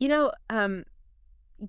You know,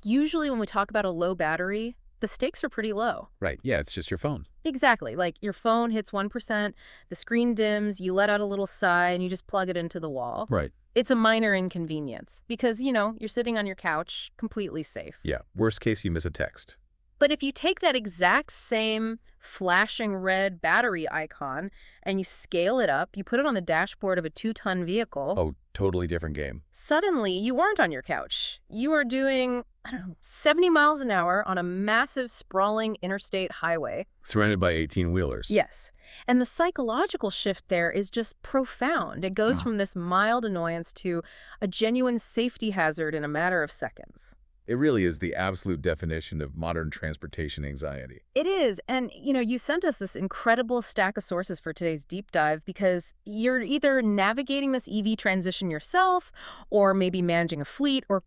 usually when we talk about a low battery, the stakes are pretty low. Right. Yeah, it's just your phone. Exactly. Like your phone hits 1%, the screen dims, you let out a little sigh, and you just plug it into the wall. Right. It's a minor inconvenience because, you're sitting on your couch, completely safe. Yeah. Worst case, you miss a text. But if you take that exact same flashing red battery icon and you scale it up, you put it on the dashboard of a 2-ton vehicle, Oh, totally different game. suddenly you aren't on your couch. You are doing, I don't know, 70 miles an hour on a massive, sprawling interstate highway. Surrounded by 18-wheelers. Yes. And the psychological shift there is just profound. It goes from this mild annoyance to a genuine safety hazard in a matter of seconds. It really is the absolute definition of modern transportation anxiety. It is. And, you sent us this incredible stack of sources for today's deep dive because you're either navigating this EV transition yourself or maybe managing a fleet or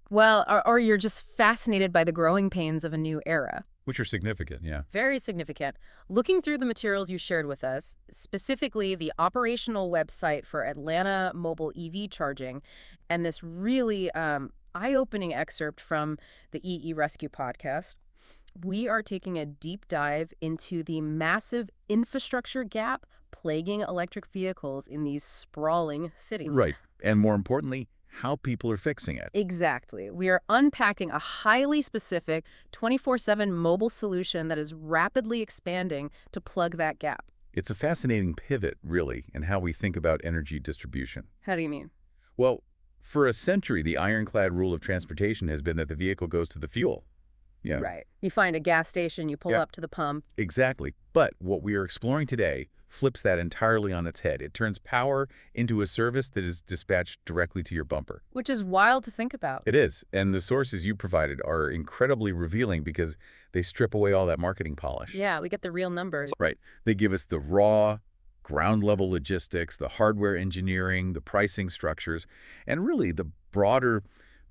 you're just fascinated by the growing pains of a new era. Which are significant, yeah. Very significant. Looking through the materials you shared with us, specifically the operational website for Atlanta mobile EV charging, and this really eye-opening excerpt from the EE Rescue podcast, we are taking a deep dive into the massive infrastructure gap plaguing electric vehicles in these sprawling cities. Right. And more importantly, how people are fixing it. Exactly. We are unpacking a highly specific 24/7 mobile solution that is rapidly expanding to plug that gap. It's a fascinating pivot, really, in how we think about energy distribution. How do you mean? Well, for a century, the ironclad rule of transportation has been that the vehicle goes to the fuel. Yeah. Right. You find a gas station, you pull up to the pump. Exactly. But what we are exploring today flips that entirely on its head. It turns power into a service that is dispatched directly to your bumper. Which is wild to think about. It is. And the sources you provided are incredibly revealing because they strip away all that marketing polish. Yeah, we get the real numbers. Right. They give us the raw, ground-level logistics, the hardware engineering, the pricing structures, and really the broader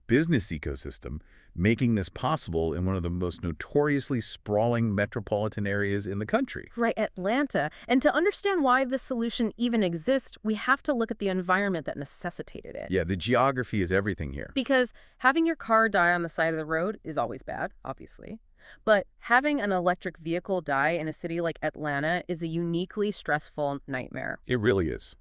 business ecosystem making this possible in one of the most notoriously sprawling metropolitan areas in the country. Right, Atlanta. And to understand why this solution even exists, we have to look at the environment that necessitated it. Yeah, the geography is everything here. Because having your car die on the side of the road is always bad, obviously. But having an electric vehicle die in a city like Atlanta is a uniquely stressful nightmare. It really is.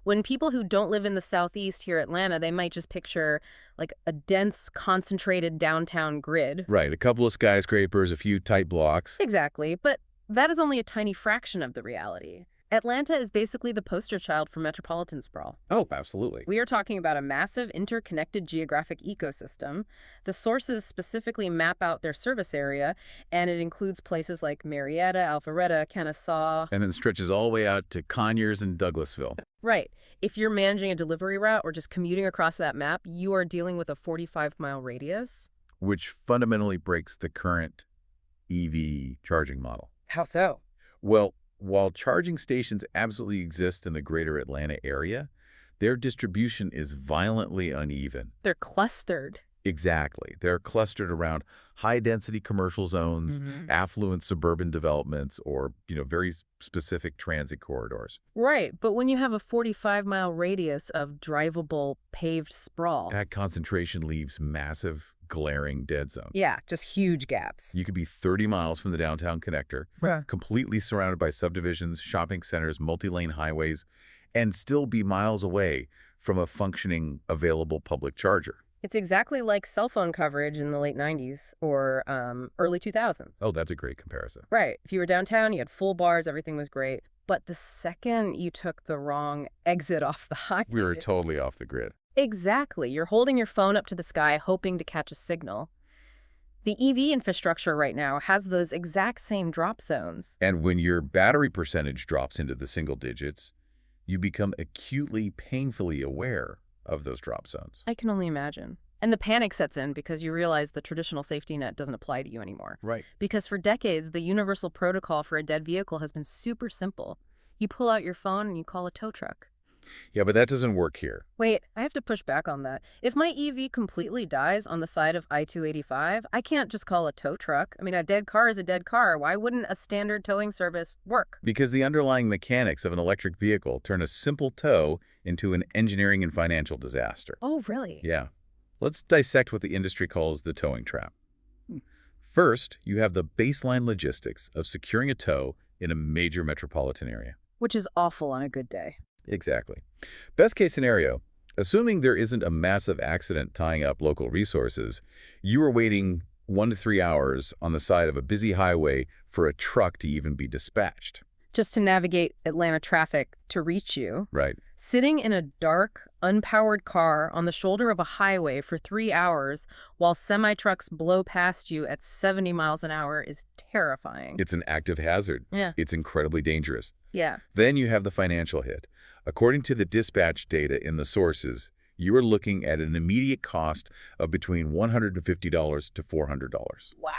When people who don't live in the southeast hear Atlanta, they might just picture like a dense, concentrated downtown grid. Right, a couple of skyscrapers, a few tight blocks. Exactly, but that is only a tiny fraction of the reality. Atlanta is basically the poster child for metropolitan sprawl. Oh, absolutely. We are talking about a massive interconnected geographic ecosystem. The sources specifically map out their service area, and it includes places like Marietta, Alpharetta, Kennesaw. And then stretches all the way out to Conyers and Douglasville. Right. If you're managing a delivery route or just commuting across that map, you are dealing with a 45-mile radius. Which fundamentally breaks the current EV charging model. How so? Well, while charging stations absolutely exist in the greater Atlanta area, their distribution is violently uneven. They're clustered. Exactly. They're clustered around high-density commercial zones, affluent suburban developments, or, very specific transit corridors. Right, but when you have a 45-mile radius of drivable paved sprawl. That concentration leaves massive, glaring dead zones. Yeah, just huge gaps. You could be 30 miles from the downtown connector, completely surrounded by subdivisions, shopping centers, multi-lane highways, and still be miles away from a functioning, available public charger. It's exactly like cell phone coverage in the late 90s or early 2000s. Oh, that's a great comparison. Right. If you were downtown, you had full bars, everything was great. But the second you took the wrong exit off the highway... We were totally off the grid. Exactly. You're holding your phone up to the sky, hoping to catch a signal. The EV infrastructure right now has those exact same drop zones. And when your battery percentage drops into the single digits, you become acutely, painfully aware of those drop zones. I can only imagine. And the panic sets in because you realize the traditional safety net doesn't apply to you anymore. Right. Because for decades, the universal protocol for a dead vehicle has been super simple. You pull out your phone and you call a tow truck. Yeah, but that doesn't work here. Wait, I have to push back on that. If my EV completely dies on the side of I-285, I can't just call a tow truck. I mean, a dead car is a dead car. Why wouldn't a standard towing service work? Because the underlying mechanics of an electric vehicle turn a simple tow into an engineering and financial disaster. Oh, really? Yeah. Let's dissect what the industry calls the towing trap. First, you have the baseline logistics of securing a tow in a major metropolitan area. Which is awful on a good day. Exactly. Best case scenario, assuming there isn't a massive accident tying up local resources, you are waiting 1 to 3 hours on the side of a busy highway for a truck to even be dispatched. Just to navigate Atlanta traffic to reach you. Right. Sitting in a dark, unpowered car on the shoulder of a highway for 3 hours while semi-trucks blow past you at 70 miles an hour is terrifying. It's an active hazard. Yeah. It's incredibly dangerous. Yeah. Then you have the financial hit. According to the dispatch data in the sources, you are looking at an immediate cost of between $150 to $400. Wow.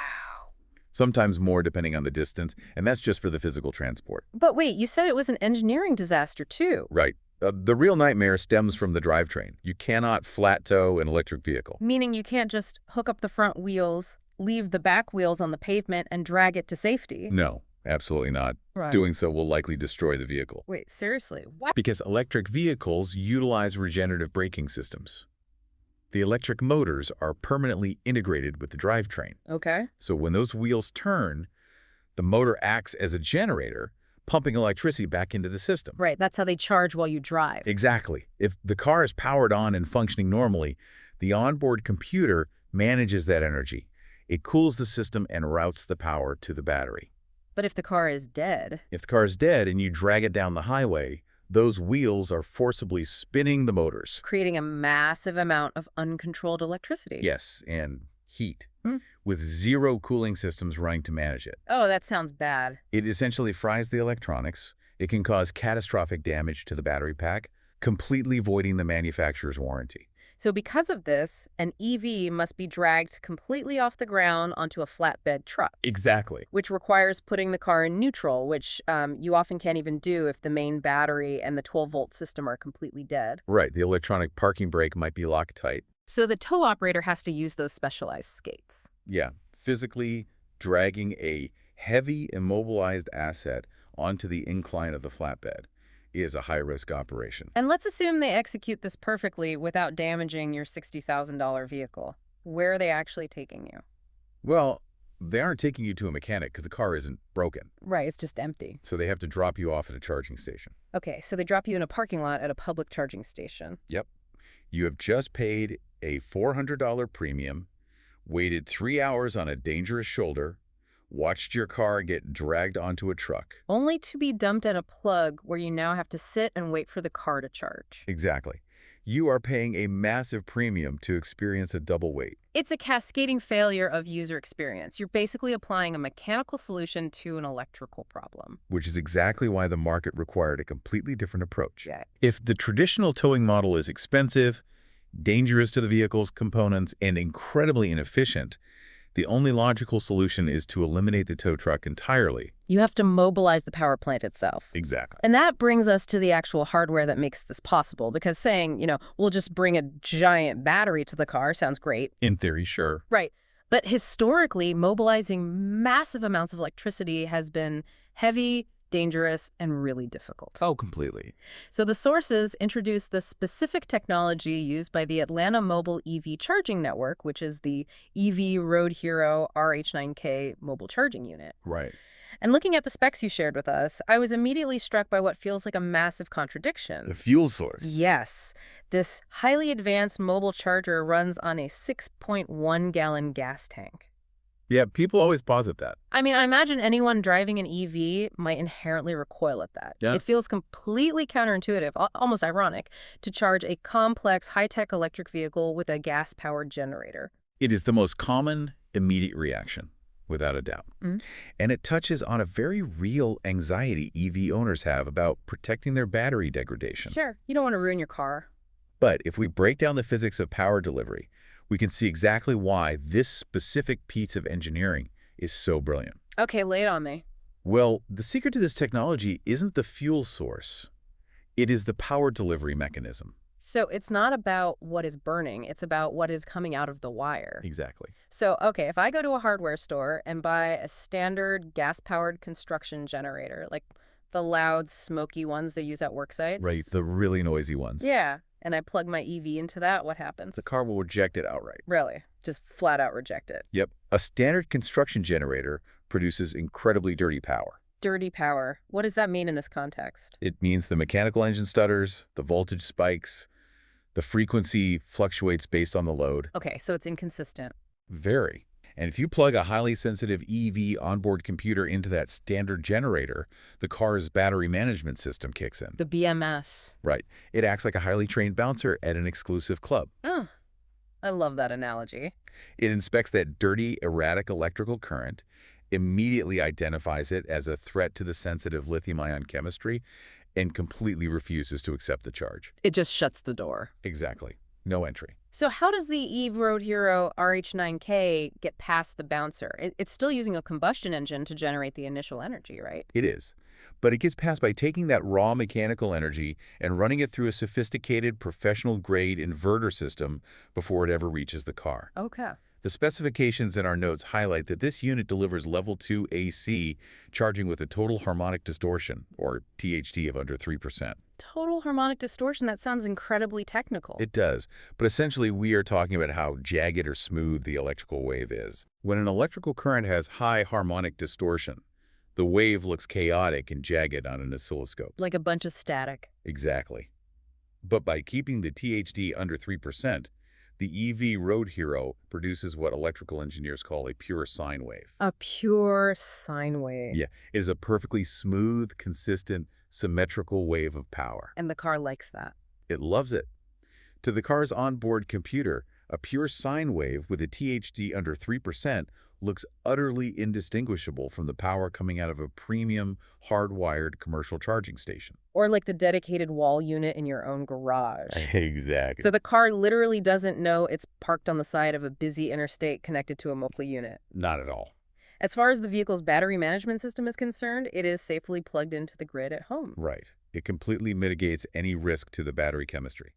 Sometimes more depending on the distance, and that's just for the physical transport. But wait, you said it was an engineering disaster too. Right. The real nightmare stems from the drivetrain. You cannot flat tow an electric vehicle. Meaning you can't just hook up the front wheels, leave the back wheels on the pavement, and drag it to safety. No, absolutely not. Right. Doing so will likely destroy the vehicle. Wait, seriously? What? Because electric vehicles utilize regenerative braking systems. The electric motors are permanently integrated with the drivetrain. Okay. So when those wheels turn, the motor acts as a generator, pumping electricity back into the system. Right, that's how they charge while you drive. Exactly. If the car is powered on and functioning normally, the onboard computer manages that energy. It cools the system and routes the power to the battery. But if the car is dead? If the car is dead and you drag it down the highway, those wheels are forcibly spinning the motors. Creating a massive amount of uncontrolled electricity. Yes, and heat, with zero cooling systems running to manage it. Oh, that sounds bad. It essentially fries the electronics. It can cause catastrophic damage to the battery pack, completely voiding the manufacturer's warranty. So because of this, an EV must be dragged completely off the ground onto a flatbed truck. Exactly. Which requires putting the car in neutral, which you often can't even do if the main battery and the 12-volt system are completely dead. Right. The electronic parking brake might be locked tight. So the tow operator has to use those specialized skates. Yeah. Physically dragging a heavy immobilized asset onto the incline of the flatbed is a high-risk operation. And let's assume they execute this perfectly without damaging your $60,000 vehicle. Where are they actually taking you? Well, they aren't taking you to a mechanic because the car isn't broken. Right, it's just empty. So they have to drop you off at a charging station. Okay, so they drop you in a parking lot at a public charging station. Yep. You have just paid a $400 premium, waited 3 hours on a dangerous shoulder, watched your car get dragged onto a truck. Only to be dumped at a plug where you now have to sit and wait for the car to charge. Exactly. You are paying a massive premium to experience a double wait. It's a cascading failure of user experience. You're basically applying a mechanical solution to an electrical problem. Which is exactly why the market required a completely different approach. Yeah. If the traditional towing model is expensive, dangerous to the vehicle's components, and incredibly inefficient, the only logical solution is to eliminate the tow truck entirely. You have to mobilize the power plant itself. Exactly. And that brings us to the actual hardware that makes this possible, because saying, we'll just bring a giant battery to the car sounds great. In theory, sure. Right. But historically, mobilizing massive amounts of electricity has been heavy, dangerous, and really difficult. Oh, completely. So the sources introduce the specific technology used by the Atlanta Mobile EV Charging Network, which is the EV Road Hero RH9K mobile charging unit. Right. And looking at the specs you shared with us, I was immediately struck by what feels like a massive contradiction. The fuel source. Yes. This highly advanced mobile charger runs on a 6.1-gallon gas tank. Yeah, people always posit that. I mean, I imagine anyone driving an EV might inherently recoil at that. Yeah. It feels completely counterintuitive, almost ironic, to charge a complex, high-tech electric vehicle with a gas-powered generator. It is the most common, immediate reaction, without a doubt. And it touches on a very real anxiety EV owners have about protecting their battery degradation. Sure, you don't want to ruin your car. But if we break down the physics of power delivery, we can see exactly why this specific piece of engineering is so brilliant. Okay, lay it on me. Well, the secret to this technology isn't the fuel source. It is the power delivery mechanism. So it's not about what is burning, it's about what is coming out of the wire. Exactly. So, okay, if I go to a hardware store and buy a standard gas-powered construction generator, like the loud, smoky ones they use at work sites. Right, the really noisy ones. Yeah. and I plug my EV into that, what The happens? car will reject it outright. Really? Just flat out reject it. Yep. A standard construction generator produces incredibly dirty power. Dirty power. What does that mean in this context? It means the mechanical engine stutters, the voltage spikes, the frequency fluctuates based on the load. Okay, so it's inconsistent. Very. And if you plug a highly sensitive EV onboard computer into that standard generator, the car's battery management system kicks in. The BMS. Right. It acts like a highly trained bouncer at an exclusive club. Oh, I love that analogy. It inspects that dirty, erratic electrical current, immediately identifies it as a threat to the sensitive lithium-ion chemistry, and completely refuses to accept the charge. It just shuts the door. Exactly. No entry. So how does the Eve Road Hero RH9K get past the bouncer? It's still using a combustion engine to generate the initial energy, right? It is. But it gets past by taking that raw mechanical energy and running it through a sophisticated professional-grade inverter system before it ever reaches the car. Okay. The specifications in our notes highlight that this unit delivers level 2 AC charging with a total harmonic distortion, or THD, of under 3%. Total harmonic distortion, that sounds incredibly technical. It does, but essentially we are talking about how jagged or smooth the electrical wave is. When an electrical current has high harmonic distortion, the wave looks chaotic and jagged on an oscilloscope. Like a bunch of static. Exactly. But by keeping the THD under 3%, the EV Road Hero produces what electrical engineers call a pure sine wave. A pure sine wave. Yeah, it is a perfectly smooth, consistent, symmetrical wave of power. And the car likes that. It loves it. To the car's onboard computer, a pure sine wave with a THD under 3% looks utterly indistinguishable from the power coming out of a premium, hardwired commercial charging station. Or like the dedicated wall unit in your own garage. Exactly. So the car literally doesn't know it's parked on the side of a busy interstate connected to a mobile unit. Not at all. As far as the vehicle's battery management system is concerned, it is safely plugged into the grid at home. Right. It completely mitigates any risk to the battery chemistry.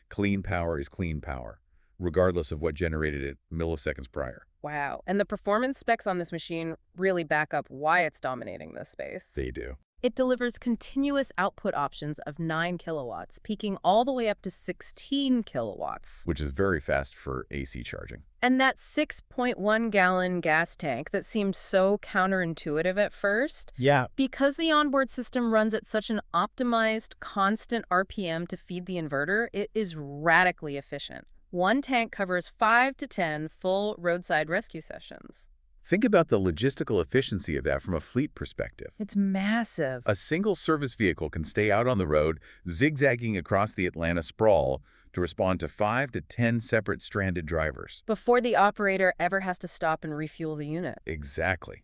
Clean power is clean power, regardless of what generated it milliseconds prior. Wow. And the performance specs on this machine really back up why it's dominating this space. They do. It delivers continuous output options of 9 kilowatts, peaking all the way up to 16 kilowatts. Which is very fast for AC charging. And that 6.1-gallon gas tank that seemed so counterintuitive at first, Yeah. because the onboard system runs at such an optimized, constant RPM to feed the inverter, it is radically efficient. One tank covers 5 to 10 full roadside rescue sessions. Think about the logistical efficiency of that from a fleet perspective. It's massive. A single service vehicle can stay out on the road, zigzagging across the Atlanta sprawl to respond to 5 to 10 separate stranded drivers. Before the operator ever has to stop and refuel the unit. Exactly.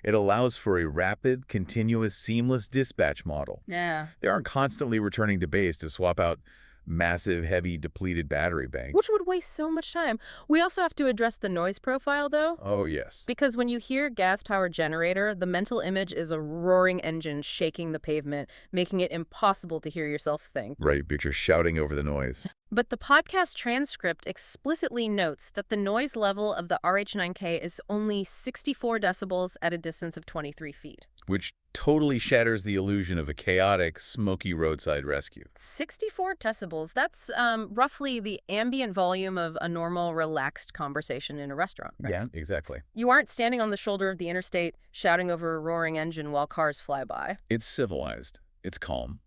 It allows for a rapid, continuous, seamless dispatch model. Yeah. They aren't constantly returning to base to swap out massive, heavy, depleted battery banks. Which would waste so much time. We also have to address the noise profile, though. Oh, yes. Because when you hear gas tower generator, the mental image is a roaring engine shaking the pavement, making it impossible to hear yourself think. Right, but you're shouting over the noise. But the podcast transcript explicitly notes that the noise level of the RH9K is only 64 decibels at a distance of 23 feet. Which totally shatters the illusion of a chaotic, smoky roadside rescue. 64 decibels, that's roughly the ambient volume of a normal, relaxed conversation in a restaurant. Right? Yeah, exactly. You aren't standing on the shoulder of the interstate shouting over a roaring engine while cars fly by. It's civilized. It's calm.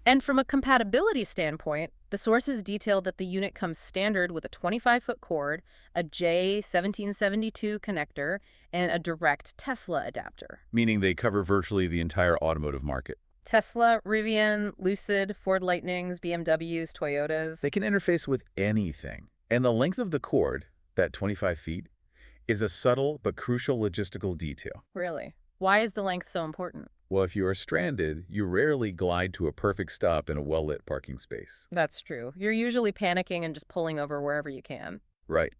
And from a compatibility standpoint, the sources detail that the unit comes standard with a 25-foot cord, a J1772 connector, and a direct Tesla adapter. Meaning they cover virtually the entire automotive market. Tesla, Rivian, Lucid, Ford Lightnings, BMWs, Toyotas. They can interface with anything. And the length of the cord, that 25 feet, is a subtle but crucial logistical detail. Really? Why is the length so important? Well, if you are stranded, you rarely glide to a perfect stop in a well-lit parking space. That's true. You're usually panicking and just pulling over wherever you can. Right.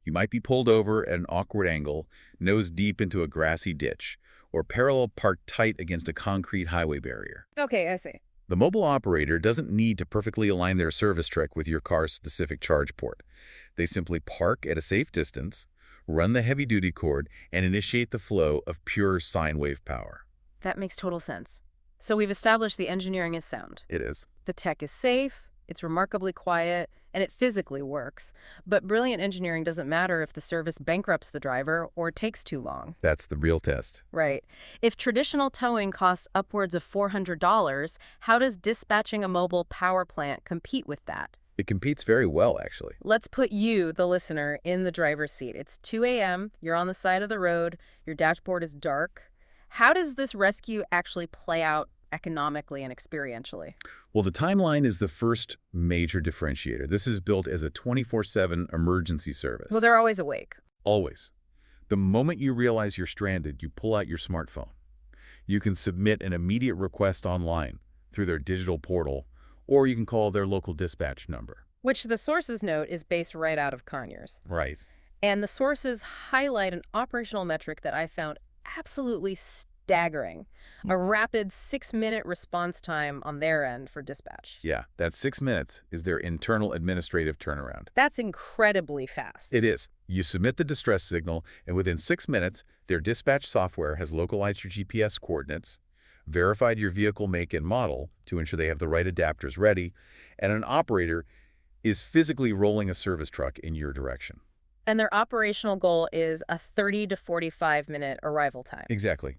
You might be pulled over at an awkward angle, nose deep into a grassy ditch, or parallel parked tight against a concrete highway barrier. Okay, I see. The mobile operator doesn't need to perfectly align their service truck with your car's specific charge port. They simply park at a safe distance, run the heavy-duty cord, and initiate the flow of pure sine wave power. That makes total sense. So we've established the engineering is sound. It is. The tech is safe, it's remarkably quiet, and it physically works. But brilliant engineering doesn't matter if the service bankrupts the driver or takes too long. That's the real test. Right. If traditional towing costs upwards of $400, how does dispatching a mobile power plant compete with that? It competes very well, actually. Let's put you, the listener, in the driver's seat. It's 2 a.m., you're on the side of the road, your dashboard is dark. How does this rescue actually play out economically and experientially? Well, the timeline is the first major differentiator. This is built as a 24/7 emergency service. Well, they're always awake. Always. The moment you realize you're stranded, you pull out your smartphone. You can submit an immediate request online through their digital portal, or you can call their local dispatch number. Which the sources note is based right out of Conyers. Right. And the sources highlight an operational metric that I found absolutely staggering. A rapid 6-minute response time on their end for dispatch. Yeah, that 6 minutes is their internal administrative turnaround. That's incredibly fast. It is. You submit the distress signal, and within 6 minutes, their dispatch software has localized your GPS coordinates, verified your vehicle make and model to ensure they have the right adapters ready, and an operator is physically rolling a service truck in your direction. And their operational goal is a 30 to 45-minute arrival time. Exactly.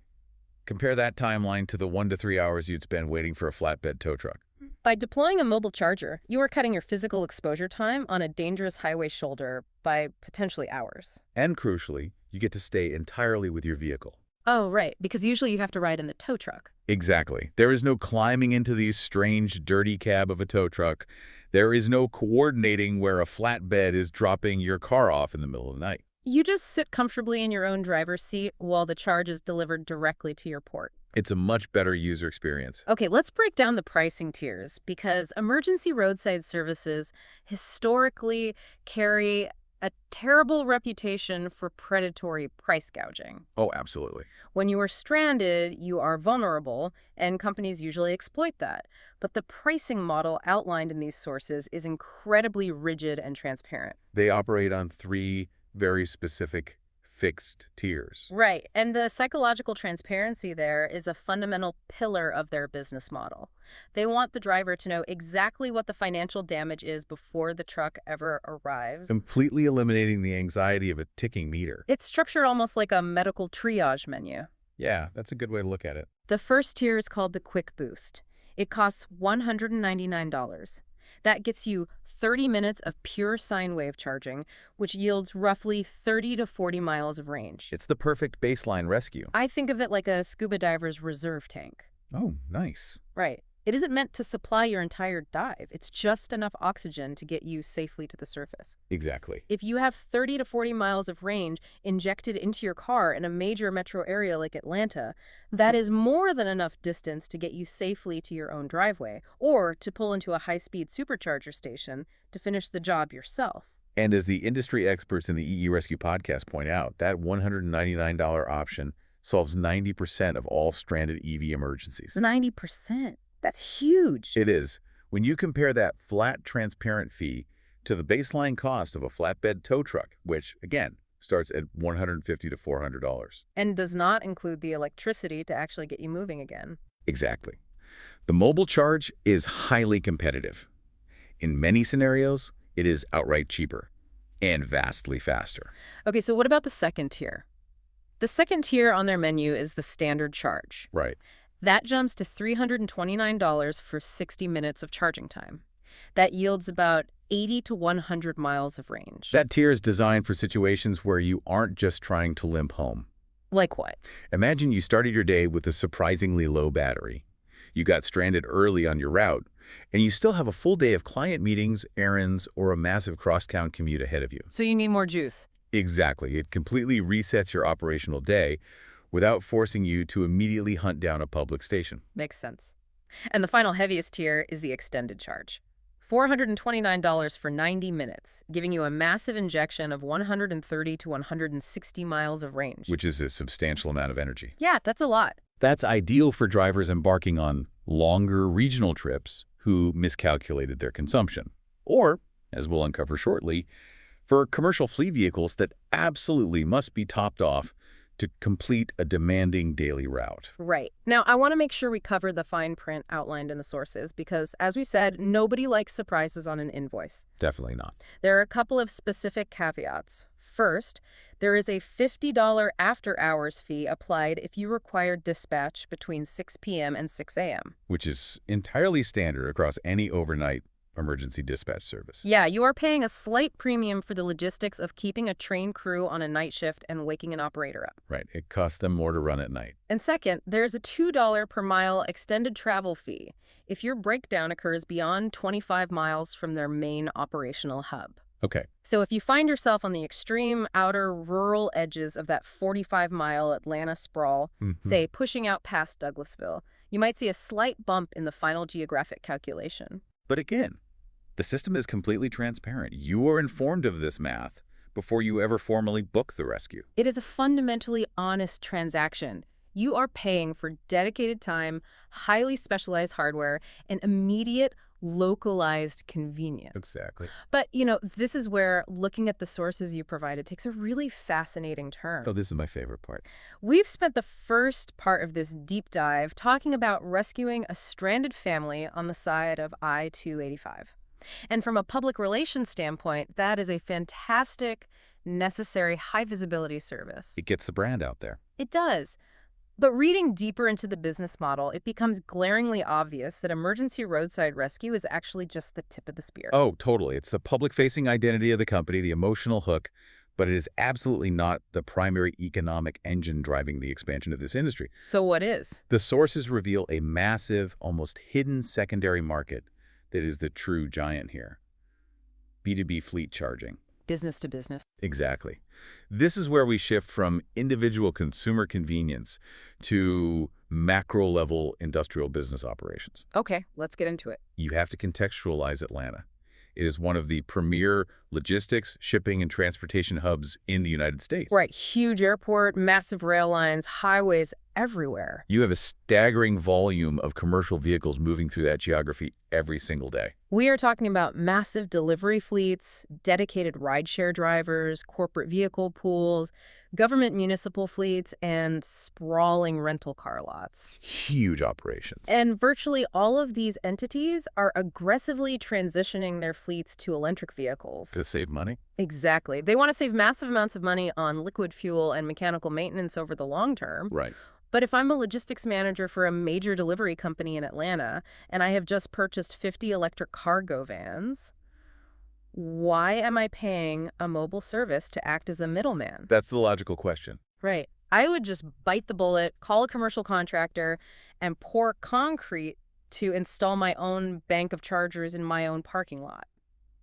Compare that timeline to the 1 to 3 hours you'd spend waiting for a flatbed tow truck. By deploying a mobile charger, you are cutting your physical exposure time on a dangerous highway shoulder by potentially hours. And crucially, you get to stay entirely with your vehicle. Oh, right, because usually you have to ride in the tow truck. Exactly. There is no climbing into the strange, dirty cab of a tow truck. There is no coordinating where a flatbed is dropping your car off in the middle of the night. You just sit comfortably in your own driver's seat while the charge is delivered directly to your port. It's a much better user experience. Okay, let's break down the pricing tiers because emergency roadside services historically carry a terrible reputation for predatory price gouging. Oh, absolutely. When you are stranded, you are vulnerable, and companies usually exploit that. But the pricing model outlined in these sources is incredibly rigid and transparent. They operate on 3 very specific fixed tiers. Right, and the psychological transparency there is a fundamental pillar of their business model. They want the driver to know exactly what the financial damage is before the truck ever arrives. Completely eliminating the anxiety of a ticking meter. It's structured almost like a medical triage menu. Yeah, that's a good way to look at it. The first tier is called the Quick Boost. It costs $199. That gets you 30 minutes of pure sine wave charging, which yields roughly 30 to 40 miles of range. It's the perfect baseline rescue. I think of it like a scuba diver's reserve tank. Oh, nice. Right. It isn't meant to supply your entire dive. It's just enough oxygen to get you safely to the surface. Exactly. If you have 30 to 40 miles of range injected into your car in a major metro area like Atlanta, that is more than enough distance to get you safely to your own driveway or to pull into a high-speed supercharger station to finish the job yourself. And as the industry experts in the EE Rescue podcast point out, that $199 option solves 90% of all stranded EV emergencies. 90%. That's huge. It is. When you compare that flat, transparent fee to the baseline cost of a flatbed tow truck, which, again, starts at $150 to $400. And does not include the electricity to actually get you moving again. Exactly. The mobile charge is highly competitive. In many scenarios, it is outright cheaper and vastly faster. Okay, so what about the second tier? The second tier on their menu is the standard charge. Right. That jumps to $329 for 60 minutes of charging time. That yields about 80 to 100 miles of range. That tier is designed for situations where you aren't just trying to limp home. Like what? Imagine you started your day with a surprisingly low battery. You got stranded early on your route, and you still have a full day of client meetings, errands, or a massive cross-town commute ahead of you. So you need more juice. Exactly. It completely resets your operational day without forcing you to immediately hunt down a public station. Makes sense. And the final heaviest tier is the extended charge. $429 for 90 minutes, giving you a massive injection of 130 to 160 miles of range. Which is a substantial amount of energy. Yeah, that's a lot. That's ideal for drivers embarking on longer regional trips who miscalculated their consumption. Or, as we'll uncover shortly, for commercial fleet vehicles that absolutely must be topped off to complete a demanding daily route. Right. Now, I want to make sure we cover the fine print outlined in the sources because, as we said, nobody likes surprises on an invoice. Definitely not. There are a couple of specific caveats. First, there is a $50 after-hours fee applied if you require dispatch between 6 p.m. and 6 a.m. Which is entirely standard across any overnight emergency dispatch service. Yeah, you are paying a slight premium for the logistics of keeping a train crew on a night shift and waking an operator up. Right. It costs them more to run at night. And second, there's a $2 per mile extended travel fee if your breakdown occurs beyond 25 miles from their main operational hub. Okay. So if you find yourself on the extreme outer rural edges of that 45-mile Atlanta sprawl, say pushing out past Douglasville, you might see a slight bump in the final geographic calculation. But again, the system is completely transparent. You are informed of this math before you ever formally book the rescue. It is a fundamentally honest transaction. You are paying for dedicated time, highly specialized hardware, and immediate, localized convenience. Exactly. But, this is where looking at the sources you provided takes a really fascinating turn. Oh, this is my favorite part. We've spent the first part of this deep dive talking about rescuing a stranded family on the side of I-285. And from a public relations standpoint, that is a fantastic, necessary, high-visibility service. It gets the brand out there. It does. But reading deeper into the business model, it becomes glaringly obvious that emergency roadside rescue is actually just the tip of the spear. Oh, totally. It's the public-facing identity of the company, the emotional hook, but it is absolutely not the primary economic engine driving the expansion of this industry. So what is? The sources reveal a massive, almost hidden secondary market that is the true giant here. B2B fleet charging. Business to business. Exactly. This is where we shift from individual consumer convenience to macro-level industrial business operations. Okay, let's get into it. You have to contextualize Atlanta. It is one of the premier logistics, shipping, and transportation hubs in the United States. Right, huge airport, massive rail lines, highways everywhere. You have a staggering volume of commercial vehicles moving through that geography every single day. We are talking about massive delivery fleets, dedicated rideshare drivers, corporate vehicle pools, government municipal fleets, and sprawling rental car lots. Huge operations. And virtually all of these entities are aggressively transitioning their fleets to electric vehicles. To save money? Exactly. They want to save massive amounts of money on liquid fuel and mechanical maintenance over the long term. Right. But if I'm a logistics manager for a major delivery company in Atlanta and I have just purchased 50 electric cargo vans, why am I paying a mobile service to act as a middleman? That's the logical question. Right. I would just bite the bullet, call a commercial contractor, and pour concrete to install my own bank of chargers in my own parking lot.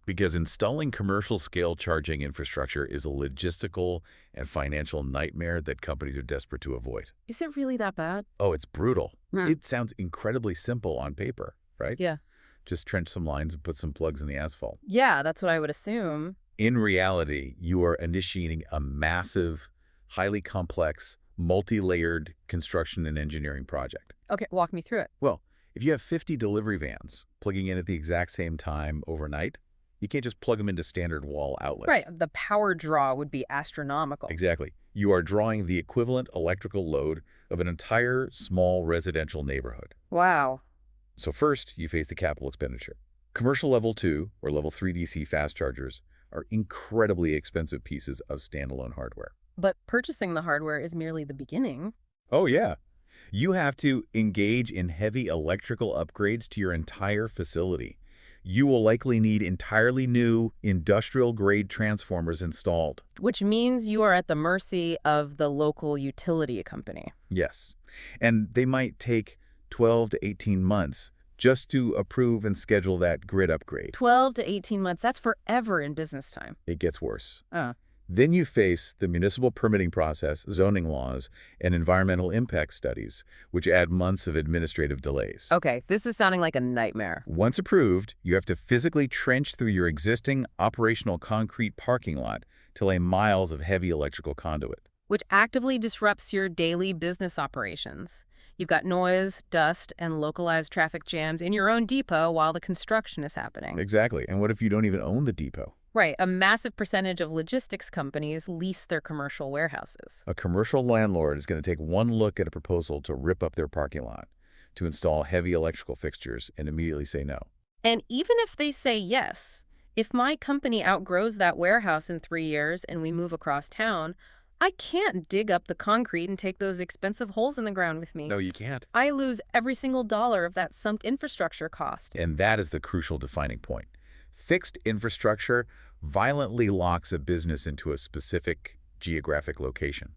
Because installing commercial-scale charging infrastructure is a logistical and financial nightmare that companies are desperate to avoid. Is it really that bad? Oh, it's brutal. Hmm. It sounds incredibly simple on paper, right? Yeah. Just trench some lines and put some plugs in the asphalt. Yeah, that's what I would assume. In reality, you are initiating a massive, highly complex, multi-layered construction and engineering project. Okay, walk me through it. Well, if you have 50 delivery vans plugging in at the exact same time overnight, you can't just plug them into standard wall outlets. Right, the power draw would be astronomical. Exactly. You are drawing the equivalent electrical load of an entire small residential neighborhood. Wow. So first, you face the capital expenditure. Commercial level 2 or level 3 DC fast chargers are incredibly expensive pieces of standalone hardware. But purchasing the hardware is merely the beginning. Oh, yeah. You have to engage in heavy electrical upgrades to your entire facility. You will likely need entirely new industrial-grade transformers installed. Which means you are at the mercy of the local utility company. Yes. And they might take 12 to 18 months just to approve and schedule that grid upgrade. 12 to 18 months, that's forever in business time. It gets worse. Uh. Then you face the municipal permitting process, zoning laws, and environmental impact studies, which add months of administrative delays. Okay, this is sounding like a nightmare. Once approved, you have to physically trench through your existing operational concrete parking lot to lay miles of heavy electrical conduit. Which actively disrupts your daily business operations. You've got noise, dust, and localized traffic jams in your own depot while the construction is happening. Exactly. And what if you don't even own the depot? Right, a massive percentage of logistics companies lease their commercial warehouses. A commercial landlord is going to take one look at a proposal to rip up their parking lot, to install heavy electrical fixtures, and immediately say no. And even if they say yes, if my company outgrows that warehouse in 3 years and we move across town, I can't dig up the concrete and take those expensive holes in the ground with me. No, you can't. I lose every single dollar of that sunk infrastructure cost. And that is the crucial defining point. Fixed infrastructure violently locks a business into a specific geographic location.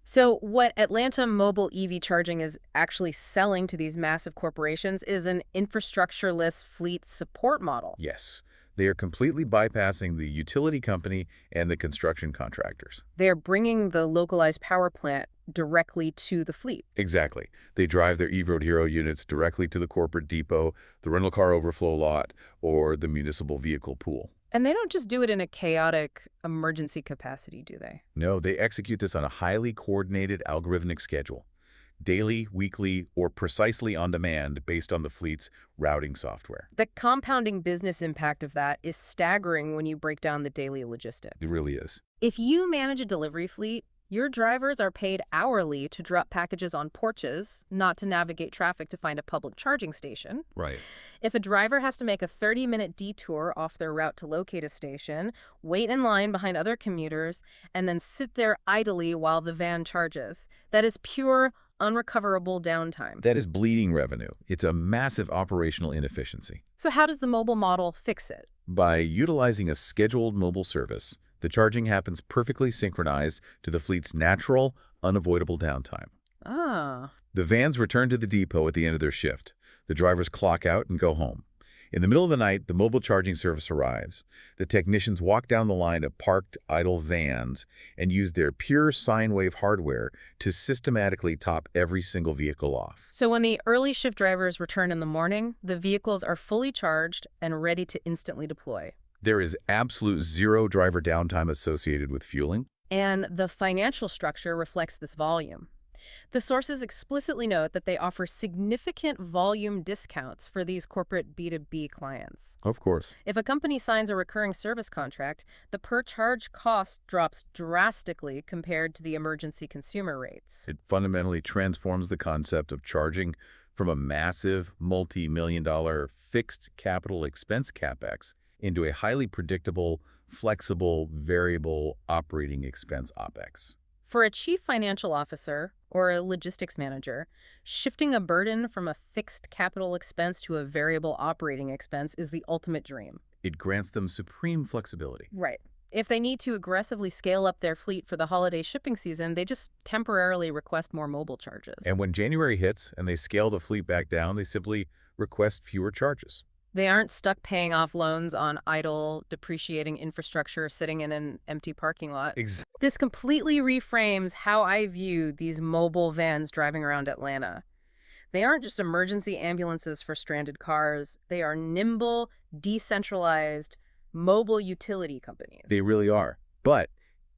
So what Atlanta Mobile EV Charging is actually selling to these massive corporations is an infrastructureless fleet support model. Yes, they are completely bypassing the utility company and the construction contractors. They're bringing the localized power plant directly to the fleet. Exactly. They drive their eRoad Hero units directly to the corporate depot, the rental car overflow lot, or the municipal vehicle pool. And they don't just do it in a chaotic emergency capacity, do they? No, they execute this on a highly coordinated algorithmic schedule, daily, weekly, or precisely on demand based on the fleet's routing software. The compounding business impact of that is staggering when you break down the daily logistics. It really is. If you manage a delivery fleet, your drivers are paid hourly to drop packages on porches, not to navigate traffic to find a public charging station. Right. If a driver has to make a 30-minute detour off their route to locate a station, wait in line behind other commuters, and then sit there idly while the van charges, that is pure, unrecoverable downtime. That is bleeding revenue. It's a massive operational inefficiency. So how does the mobile model fix it? By utilizing a scheduled mobile service, the charging happens perfectly synchronized to the fleet's natural, unavoidable downtime. Ah. The vans return to the depot at the end of their shift. The drivers clock out and go home. In the middle of the night, the mobile charging service arrives. The technicians walk down the line of parked, idle vans and use their pure sine wave hardware to systematically top every single vehicle off. So when the early shift drivers return in the morning, the vehicles are fully charged and ready to instantly deploy. There is absolute zero driver downtime associated with fueling. And the financial structure reflects this volume. The sources explicitly note that they offer significant volume discounts for these corporate B2B clients. Of course. If a company signs a recurring service contract, the per-charge cost drops drastically compared to the emergency consumer rates. It fundamentally transforms the concept of charging from a massive multi-million-dollar fixed capital expense CapEx into a highly predictable, flexible, variable operating expense OpEx. For a chief financial officer or a logistics manager, shifting a burden from a fixed capital expense to a variable operating expense is the ultimate dream. It grants them supreme flexibility. Right. If they need to aggressively scale up their fleet for the holiday shipping season, they just temporarily request more mobile charges. And when January hits and they scale the fleet back down, they simply request fewer charges. They aren't stuck paying off loans on idle, depreciating infrastructure sitting in an empty parking lot. Exactly. This completely reframes how I view these mobile vans driving around Atlanta. They aren't just emergency ambulances for stranded cars. They are nimble, decentralized, mobile utility companies. They really are. But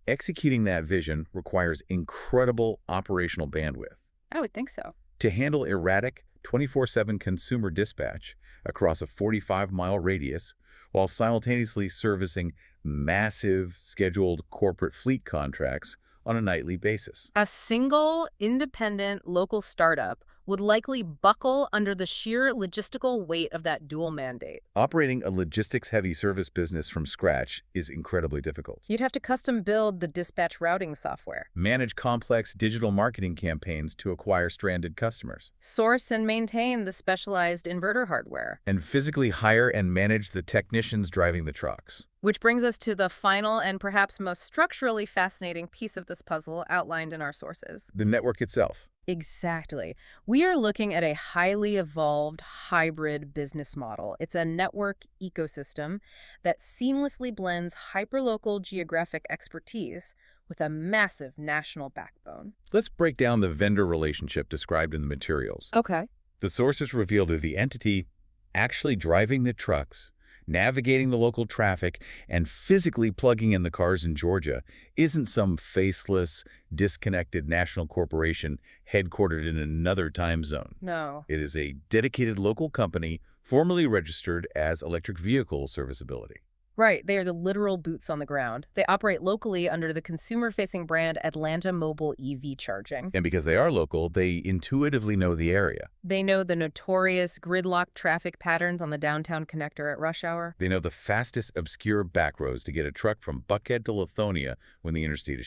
executing that vision requires incredible operational bandwidth. I would think so. To handle erratic, 24/7 consumer dispatch across a 45-mile radius while simultaneously servicing massive scheduled corporate fleet contracts on a nightly basis. A single, independent, local startup would likely buckle under the sheer logistical weight of that dual mandate. Operating a logistics-heavy service business from scratch is incredibly difficult. You'd have to custom build the dispatch routing software, Manage complex digital marketing campaigns to acquire stranded customers, source and maintain the specialized inverter hardware. and physically hire and manage the technicians driving the trucks. Which brings us to the final and perhaps most structurally fascinating piece of this puzzle outlined in our sources. The network itself. Exactly. We are looking at a highly evolved hybrid business model. It's a network ecosystem that seamlessly blends hyperlocal geographic expertise with a massive national backbone. Let's break down the vendor relationship described in the materials. Okay. The sources reveal that the entity actually driving the trucks, navigating the local traffic, and physically plugging in the cars in Georgia isn't some faceless, disconnected national corporation headquartered in another time zone. No. It is a dedicated local company formally registered as electric vehicle serviceability. Right, they are the literal boots on the ground. They operate locally under the consumer-facing brand Atlanta Mobile EV Charging. And because they are local, they intuitively know the area. They know the notorious gridlock traffic patterns on the downtown connector at rush hour. They know the fastest obscure back roads to get a truck from Buckhead to Lithonia when the interstate is shut